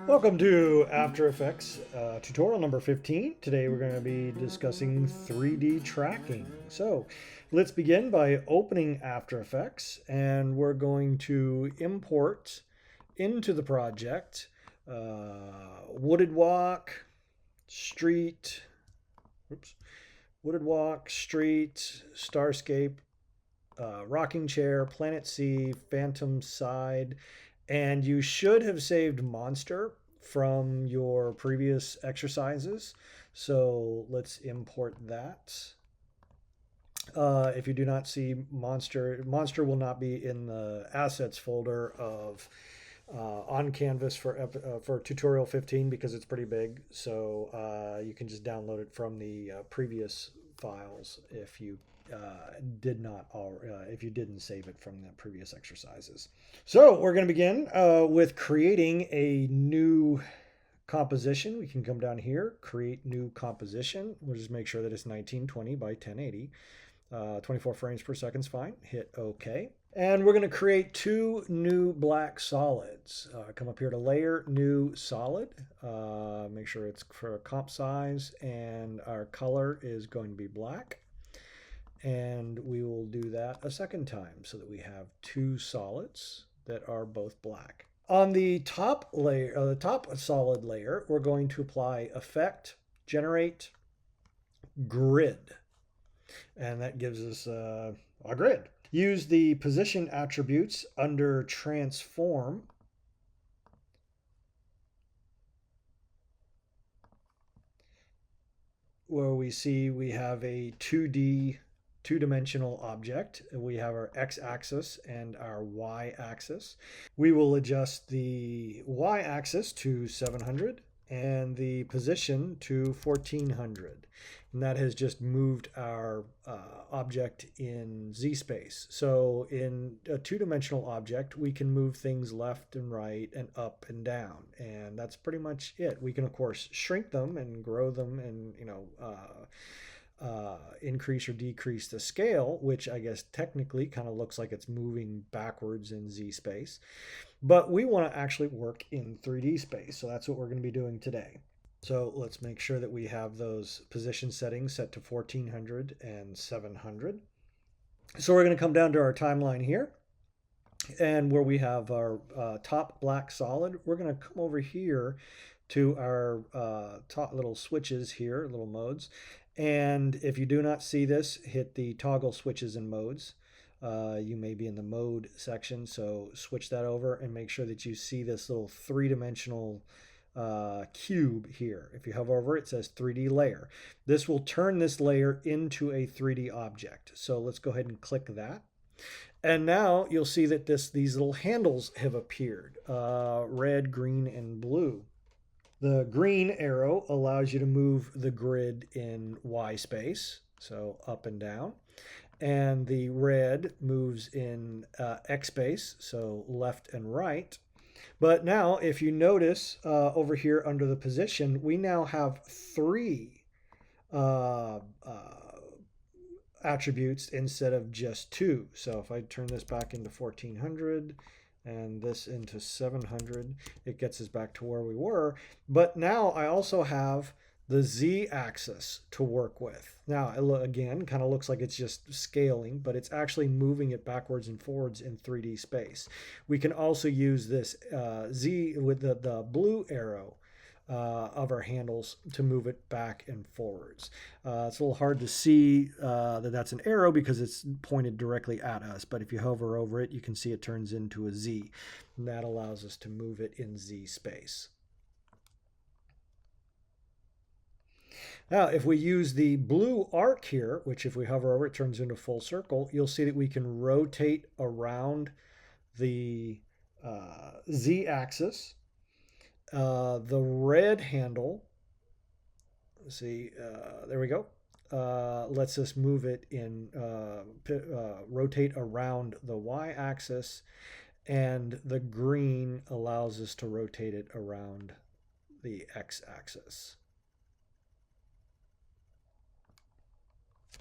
Welcome to After Effects tutorial number 15. Today we're going to be discussing 3D tracking. So let's begin by opening After Effects, and we're going to import into the project wooded walk, street, oops, wooded walk, street, starscape, rocking chair, planet C, phantom side, and you should have saved monster from your previous exercises. So let's import that. If you do not see monster, monster will not be in the assets folder of on Canvas for tutorial 15 because it's pretty big. So you can just download it from the previous files if you did not if you didn't save it from the previous exercises. So we're going to begin with creating a new composition. We can come down here, create new composition. We'll just make sure that it's 1920 by 1080. 24 frames per second is fine. Hit OK. And we're going to create two new black solids. Come up here to layer, new solid. Make sure it's for comp size, and our color is going to be black. And we will do that a second time so that we have two solids that are both black. On the top layer, the top solid layer, we're going to apply effect, generate, grid. And that gives us a grid. Use the position attributes under transform where we see we have a 2D two-dimensional object. We have our x-axis and our y-axis. We will adjust the y-axis to 700 and the position to 1400. And that has just moved our object in z-space. So in a two-dimensional object, we can move things left and right and up and down. And that's pretty much it. We can, of course, shrink them and grow them and, increase or decrease the scale, which I guess technically kind of looks like it's moving backwards in Z space. But we want to actually work in 3D space. So that's what we're going to be doing today. So let's make sure that we have those position settings set to 1400 and 700. So we're going to come down to our timeline here. And where we have our top black solid, we're going to come over here to our top little switches here, little modes. And if you do not see this, hit the toggle switches and modes. You may be in the mode section, so switch that over and make sure that you see this little three-dimensional cube here. If you hover over it, it says 3D layer. This will turn this layer into a 3D object. So let's go ahead and click that. And now you'll see that these little handles have appeared, red, green, and blue. The green arrow allows you to move the grid in Y space, so up and down. And the red moves in X space, so left and right. But now, if you notice over here under the position, we now have three attributes instead of just two. So if I turn this back into 1400 and this into 700, it gets us back to where we were. But now I also have the z-axis to work with. Now, again, kind of looks like it's just scaling, but it's actually moving it backwards and forwards in 3D space. We can also use this z with the blue arrow of our handles to move it back and forwards. It's a little hard to see that that's an arrow because it's pointed directly at us, but if you hover over it, you can see it turns into a Z, and that allows us to move it in Z space. Now, if we use the blue arc here, which if we hover over it turns into full circle, you'll see that we can rotate around the Z-axis. The red handle, let's see, there we go, lets us move it in, rotate around the y-axis, and the green allows us to rotate it around the x-axis.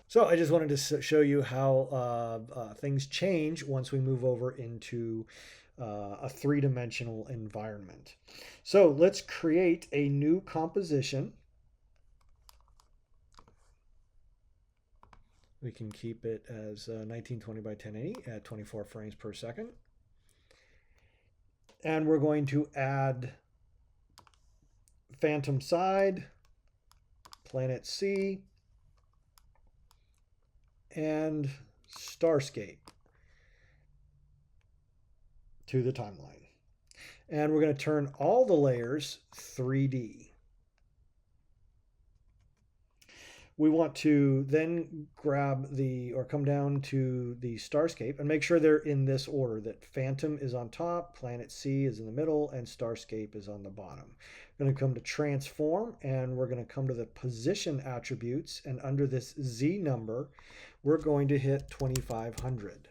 So I just wanted to show you how things change once we move over into a three-dimensional environment. So let's create a new composition. We can keep it as 1920 by 1080 at 24 frames per second. And we're going to add phantom side, planet C, and starscape to the timeline. And we're going to turn all the layers 3D. We want to then grab come down to the starscape and make sure they're in this order, that phantom is on top, planet C is in the middle, and starscape is on the bottom. We're going to come to transform, and we're going to come to the position attributes, and under this Z number, we're going to hit 2500.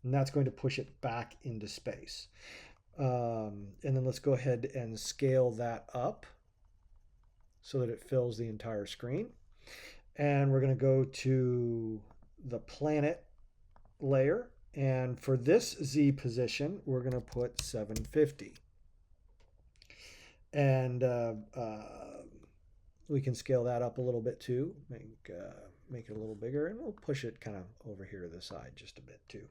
And that's going to push it back into space. And then let's go ahead and scale that up so that it fills the entire screen. And we're going to go to the planet layer. And for this Z position, we're going to put 750. And we can scale that up a little bit too, make it a little bigger, and we'll push it kind of over here to the side just a bit too.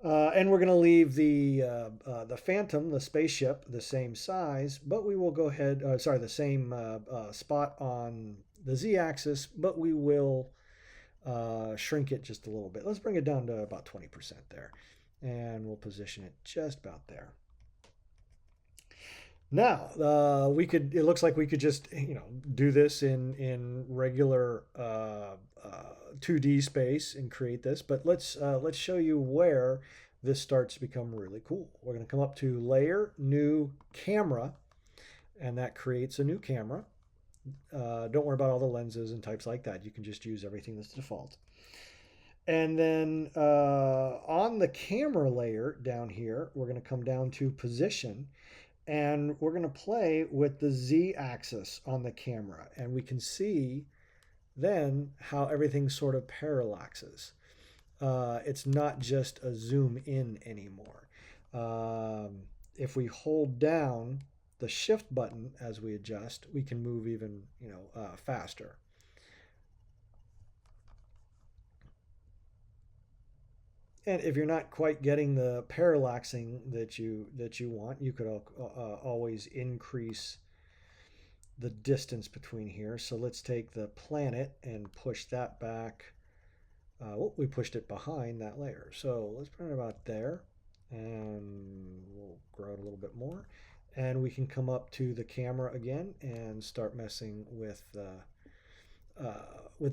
And we're going to leave the Phantom, the spaceship, the same size, but we will go ahead, the same spot on the Z-axis, but we will shrink it just a little bit. Let's bring it down to about 20% there, and we'll position it just about there. Now, it looks like we could just, do this in regular 2D space and create this, but let's show you where this starts to become really cool. We're going to come up to Layer, New Camera, and that creates a new camera. Don't worry about all the lenses and types like that. You can just use everything that's default. And then on the camera layer down here, we're going to come down to Position, and we're going to play with the Z-axis on the camera, and we can see then how everything sort of parallaxes. It's not just a zoom in anymore. If we hold down the shift button as we adjust, we can move even faster. And if you're not quite getting the parallaxing that you want, you could always increase the distance between here. So let's take the planet and push that back. We pushed it behind that layer. So let's put it about there, and we'll grow it a little bit more. And we can come up to the camera again and start messing with the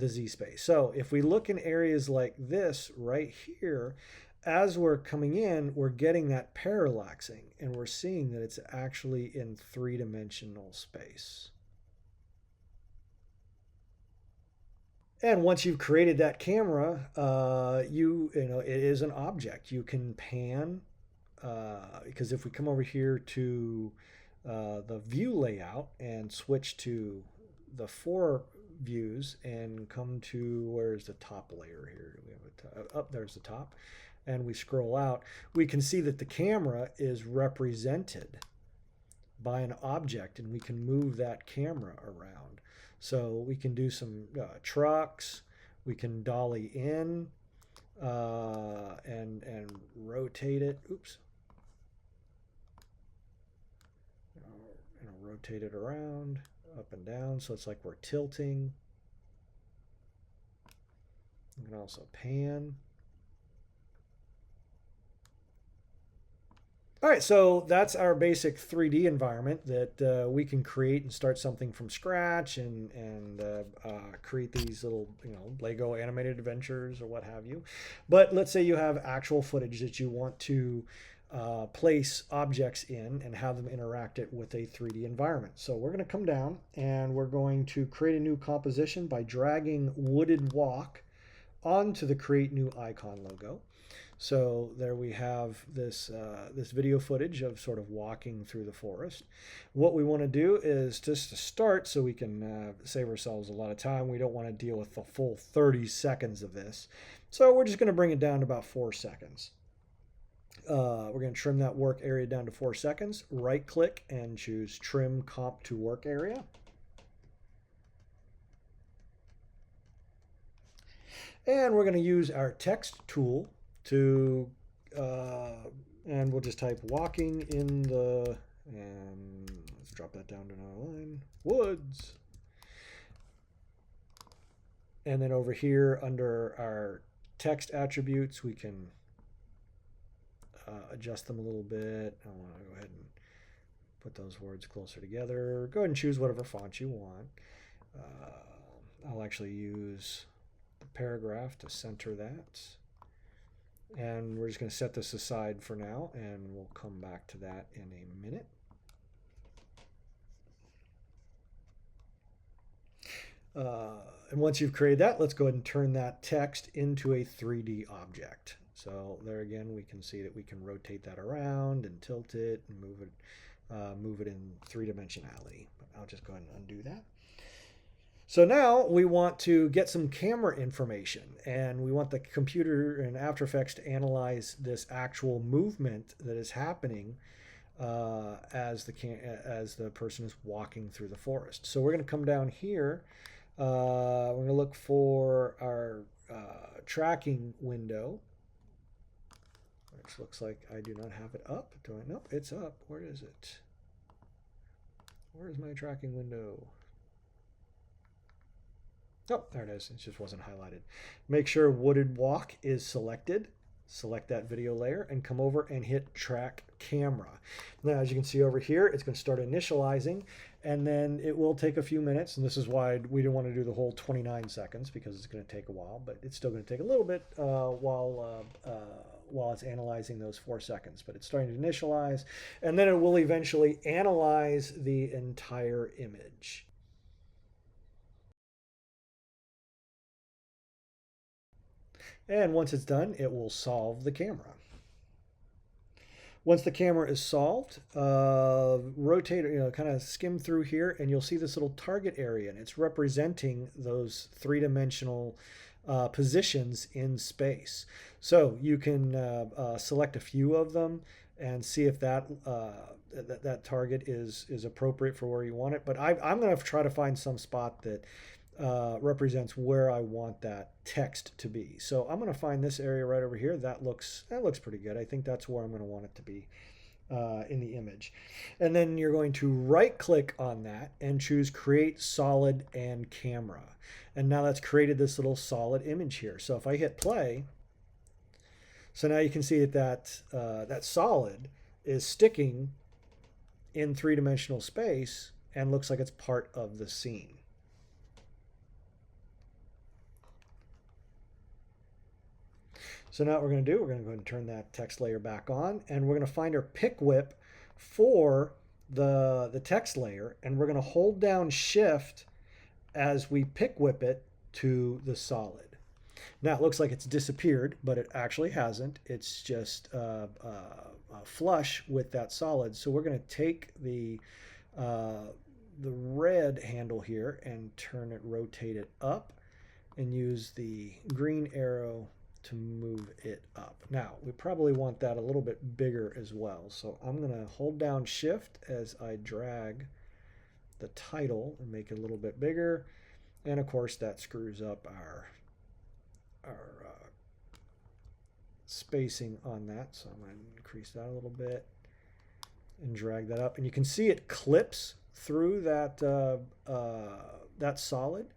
Z space. So if we look in areas like this right here, as we're coming in, we're getting that parallaxing, and we're seeing that it's actually in three-dimensional space. And once you've created that camera, it is an object. You can pan, because if we come over here to the view layout and switch to the 4 views and come to, where's the top layer here? We have there's the top, and we scroll out, we can see that the camera is represented by an object, and we can move that camera around. So we can do some trucks, we can dolly in and rotate it. Oops. Rotate it around, up and down, so it's like we're tilting. You can also pan. All right, so that's our basic 3D environment that we can create and start something from scratch and create these little, Lego animated adventures or what have you. But let's say you have actual footage that you want to place objects in and have them interact it with a 3D environment. So we're going to come down and we're going to create a new composition by dragging Wooded Walk onto the Create New Icon logo. So there we have this video footage of sort of walking through the forest. What we want to do is just to start, so we can save ourselves a lot of time. We don't want to deal with the full 30 seconds of this. So we're just going to bring it down to about 4 seconds. We're going to trim that work area down to 4 seconds. Right click and choose Trim Comp to Work Area. And we're going to use our text tool to, and we'll just type walking in the, and let's drop that down to another line, woods. And then over here under our text attributes, we can adjust them a little bit. I want to go ahead and put those words closer together. Go ahead and choose whatever font you want. I'll actually use the paragraph to center that. And we're just going to set this aside for now, and we'll come back to that in a minute. And once you've created that, let's go ahead and turn that text into a 3D object. So there again, we can see that we can rotate that around and tilt it and move it in 3-dimensionality. But I'll just go ahead and undo that. So now we want to get some camera information, and we want the computer in After Effects to analyze this actual movement that is happening as the person is walking through the forest. So we're going to come down here. We're going to look for our tracking window, which looks like I do not have it up. Do I? Nope, it's up. Where is it? Where's my tracking window? Oh, there it is. It just wasn't highlighted. Make sure Wooded Walk is selected. Select that video layer and come over and hit Track Camera. Now, as you can see over here, it's going to start initializing, and then it will take a few minutes. And this is why we didn't want to do the whole 29 seconds, because it's going to take a while, but it's still going to take a little bit while it's analyzing those 4 seconds. But it's starting to initialize, and then it will eventually analyze the entire image. And once it's done, it will solve the camera. Once the camera is solved, rotate, kind of skim through here, and you'll see this little target area, and it's representing those 3-dimensional positions in space. So you can select a few of them and see if that target is appropriate for where you want it. But I'm going to try to find some spot that represents where I want that text to be. So I'm going to find this area right over here. That looks pretty good. I think that's where I'm going to want it to be in the image. And then you're going to right click on that and choose Create Solid and Camera. And now that's created this little solid image here. So if I hit play, so now you can see that that solid is sticking in 3-dimensional space and looks like it's part of the scene. So now what we're going to do, we're going to go ahead and turn that text layer back on, and we're going to find our pick whip for the text layer, and we're going to hold down Shift as we pick whip it to the solid. Now it looks like it's disappeared, but it actually hasn't. It's just flush with that solid. So we're going to take the red handle here and rotate it up, and use the green arrow to move it up. Now, we probably want that a little bit bigger as well. So I'm going to hold down Shift as I drag the title and make it a little bit bigger. And of course, that screws up our spacing on that. So I'm going to increase that a little bit and drag that up. And you can see it clips through that, that solid.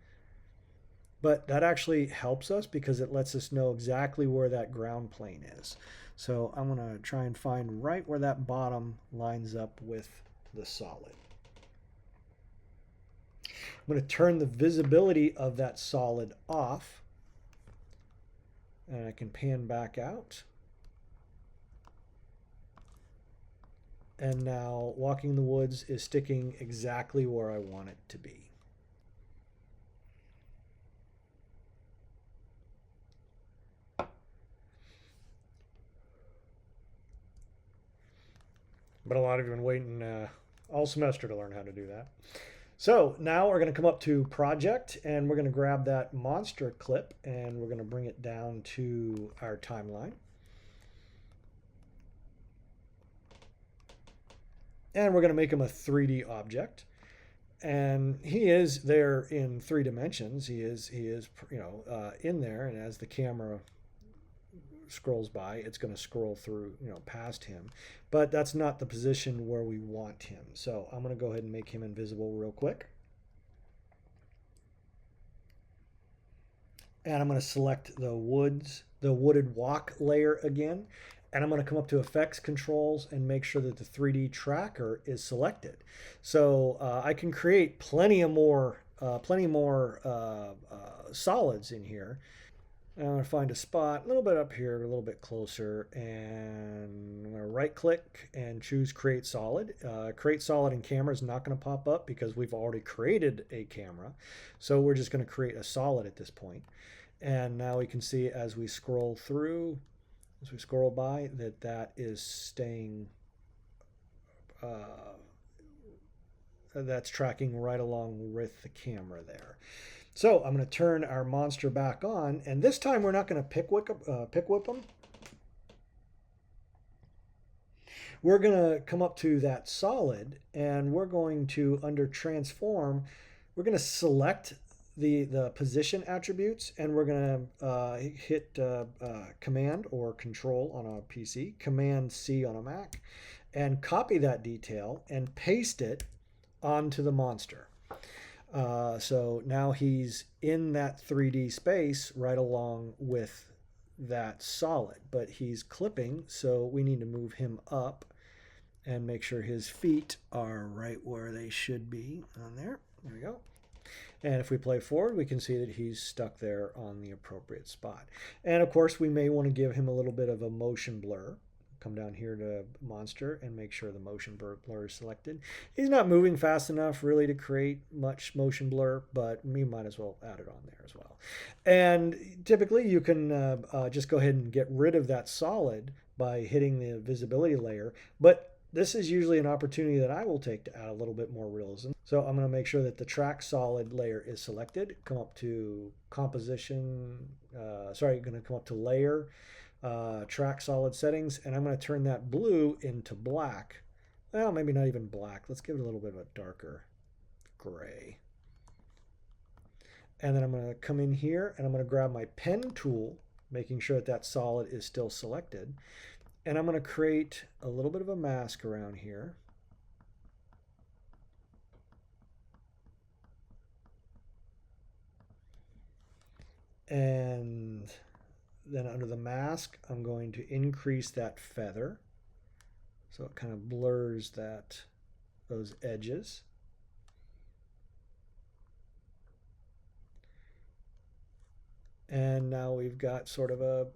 But that actually helps us because it lets us know exactly where that ground plane is. So I'm going to try and find right where that bottom lines up with the solid. I'm going to turn the visibility of that solid off, and I can pan back out. And now Walking in the Woods is sticking exactly where I want it to be. But a lot of you have been waiting all semester to learn how to do that. So now we're going to come up to Project, and we're going to grab that monster clip, and we're going to bring it down to our timeline. And we're going to make him a 3D object. And he is there in 3 dimensions. He is in there, and as the camera scrolls by, it's going to scroll through, past him. But that's not the position where we want him. So I'm going to go ahead and make him invisible real quick. And I'm going to select the wooded walk layer again. And I'm going to come up to Effects, Controls, and make sure that the 3D tracker is selected. So I can create plenty more solids in here. I'm going to find a spot a little bit up here, a little bit closer, and I'm going to right click and choose Create Solid. Create Solid in Camera is not going to pop up because we've already created a camera. So we're just going to create a solid at this point. And now we can see as we scroll through, as we scroll by, that is staying, that's tracking right along with the camera there. So I'm going to turn our monster back on, and this time we're not going to pick whip him. We're going to come up to that solid, and we're going to, under transform, we're going to select the position attributes, and we're going to hit Command or Control on a PC, Command C on a Mac, and copy that detail and paste it onto the monster. So now he's in that 3D space right along with that solid, but he's clipping, so we need to move him up and make sure his feet are right where they should be on there. There we go. And if we play forward, we can see that he's stuck there on the appropriate spot. And of course, we may want to give him a little bit of a motion blur. Come down here to monster and make sure the motion blur is selected. He's not moving fast enough really to create much motion blur, but we might as well add it on there as well. And typically you can just go ahead and get rid of that solid by hitting the visibility layer, but this is usually an opportunity that I will take to add a little bit more realism. So I'm going to make sure that the track solid layer is selected. Come up to composition, going to come up to layer, track solid settings, and I'm going to turn that blue into black. Well, maybe not even black. Let's give it a little bit of a darker gray. And then I'm going to come in here and I'm going to grab my pen tool, making sure that that solid is still selected. And I'm going to create a little bit of a mask around here. And then under the mask, I'm going to increase that feather so it kind of blurs those edges. And now we've got sort of a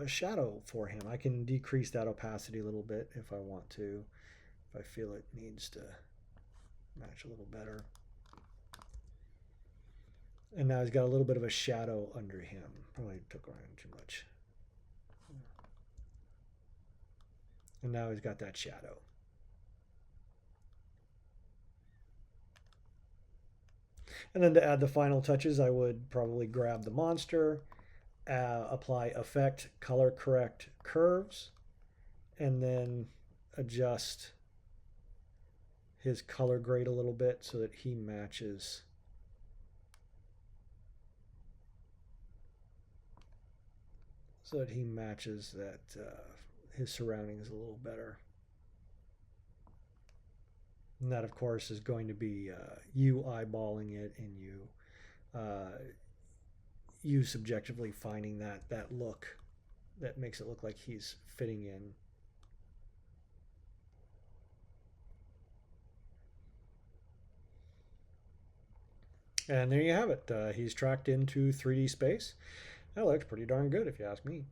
shadow for him. I can decrease that opacity a little bit if I want to, if I feel it needs to match a little better. And now he's got a little bit of a shadow under him. Probably took around too much. And now he's got that shadow. And then to add the final touches, I would probably grab the monster, apply Effect, Color Correct Curves, and then adjust his color grade a little bit so that he matches his surroundings a little better. And that, of course, is going to be you eyeballing it and you subjectively finding that look that makes it look like he's fitting in. And there you have it. He's tracked into 3D space. That looks pretty darn good if you ask me.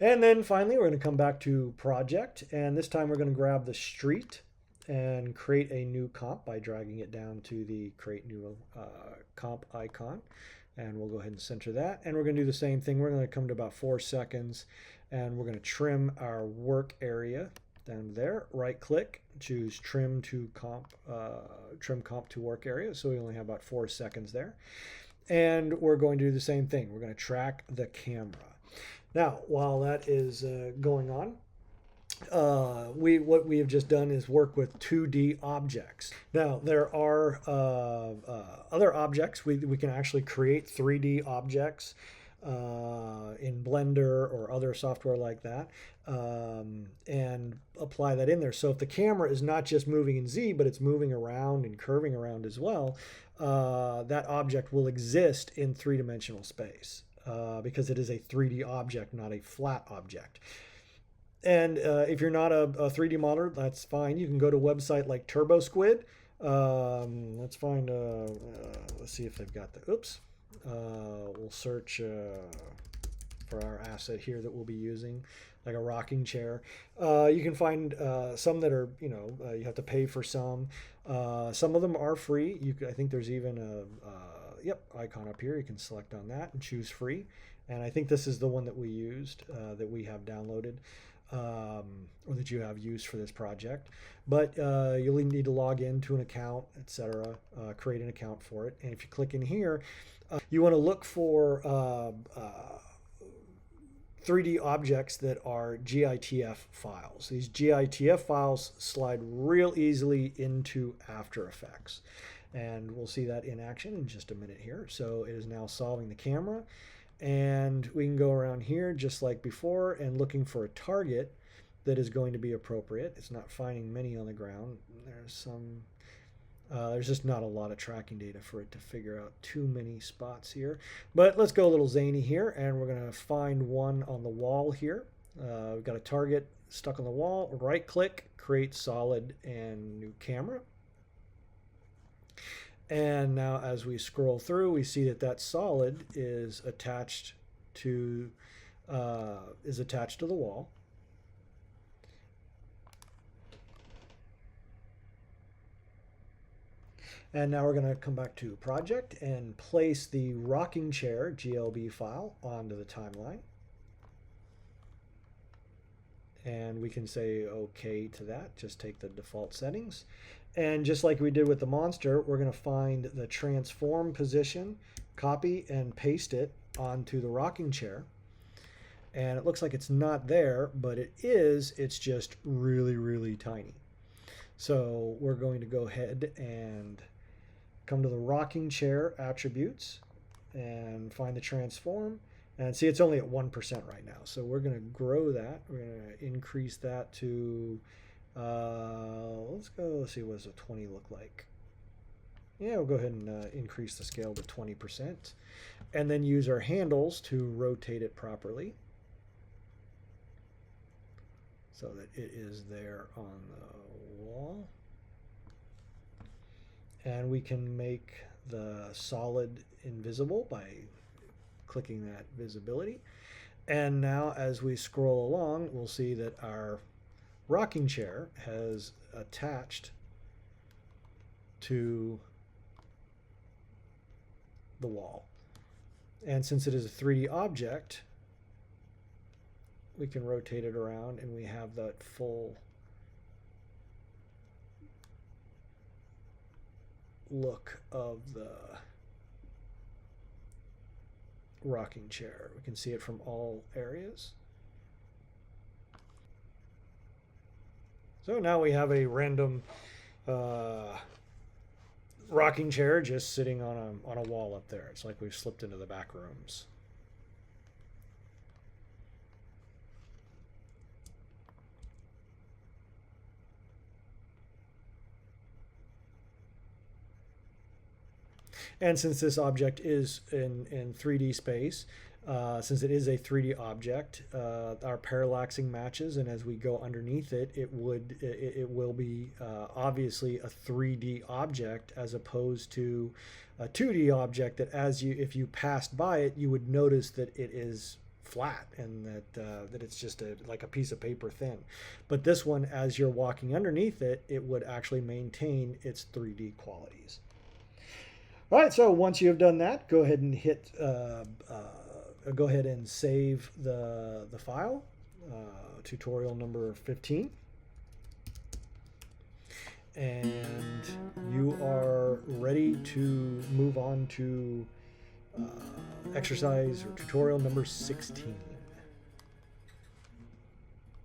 And then finally, we're going to come back to project, and this time we're going to grab the street and create a new comp by dragging it down to the create new comp icon. And we'll go ahead and center that. And we're going to do the same thing. We're going to come to about 4 seconds, and we're going to trim our work area down there. Right click, choose trim comp to work area. So we only have about 4 seconds there. And we're going to do the same thing. We're going to track the camera. Now, while that is going on, what we have just done is work with 2D objects. Now there are other objects. We can actually create 3D objects in Blender or other software like that, and apply that in there. So if the camera is not just moving in Z, but it's moving around and curving around as well, that object will exist in three-dimensional space because it is a 3D object, not a flat object. And if you're not a 3D modeler, that's fine. You can go to a website like TurboSquid. Let's find, let's see if they've got the, oops. We'll search for our asset here that we'll be using, like a rocking chair. You can find some that are, you have to pay for some. Some of them are free. I think there's even a icon up here. You can select on that and choose free. And I think this is the one that we used, that we have downloaded. Or that you have used for this project, but you'll need to log into an account, etc. Create an account for it, and if you click in here, you want to look for 3D objects that are GITF files. These GITF files slide real easily into After Effects, and we'll see that in action in just a minute here. So it is now solving the camera. And we can go around here just like before and looking for a target that is going to be appropriate. It's not finding many on the ground. There's just not a lot of tracking data for it to figure out too many spots here. But let's go a little zany here, and we're going to find one on the wall here. We've got a target stuck on the wall. Right click, create solid and new camera. And now as we scroll through, we see that that solid is attached to the wall. And now we're going to come back to project and place the rocking chair GLB file onto the timeline. And we can say OK to that, just take the default settings. And just like we did with the monster, we're going to find the transform position, copy and paste it onto the rocking chair. And it looks like it's not there, but it is. It's just really, really tiny. So we're going to go ahead and come to the rocking chair attributes and find the transform. And see, it's only at 1% right now. So we're going to grow that. We're going to increase that to... let's see, what does a 20 look like? Yeah, we'll go ahead and increase the scale to 20%, and then use our handles to rotate it properly so that it is there on the wall. And we can make the solid invisible by clicking that visibility. And now as we scroll along, we'll see that our rocking chair has attached to the wall. And since it is a 3D object, we can rotate it around and we have that full look of the rocking chair. We can see it from all areas. So now we have a random rocking chair just sitting on a wall up there. It's like we've slipped into the back rooms. And since this object is in 3D space, since it is a 3D object, our parallaxing matches, and as we go underneath it, it will be obviously a 3D object as opposed to a 2D object that if you passed by it, you would notice that it is flat and that it's just like a piece of paper thin. But this one, as you're walking underneath it, it would actually maintain its 3D qualities. All right, so once you have done that, go ahead and go ahead and save the file, tutorial number 15. And you are ready to move on to exercise or tutorial number 16.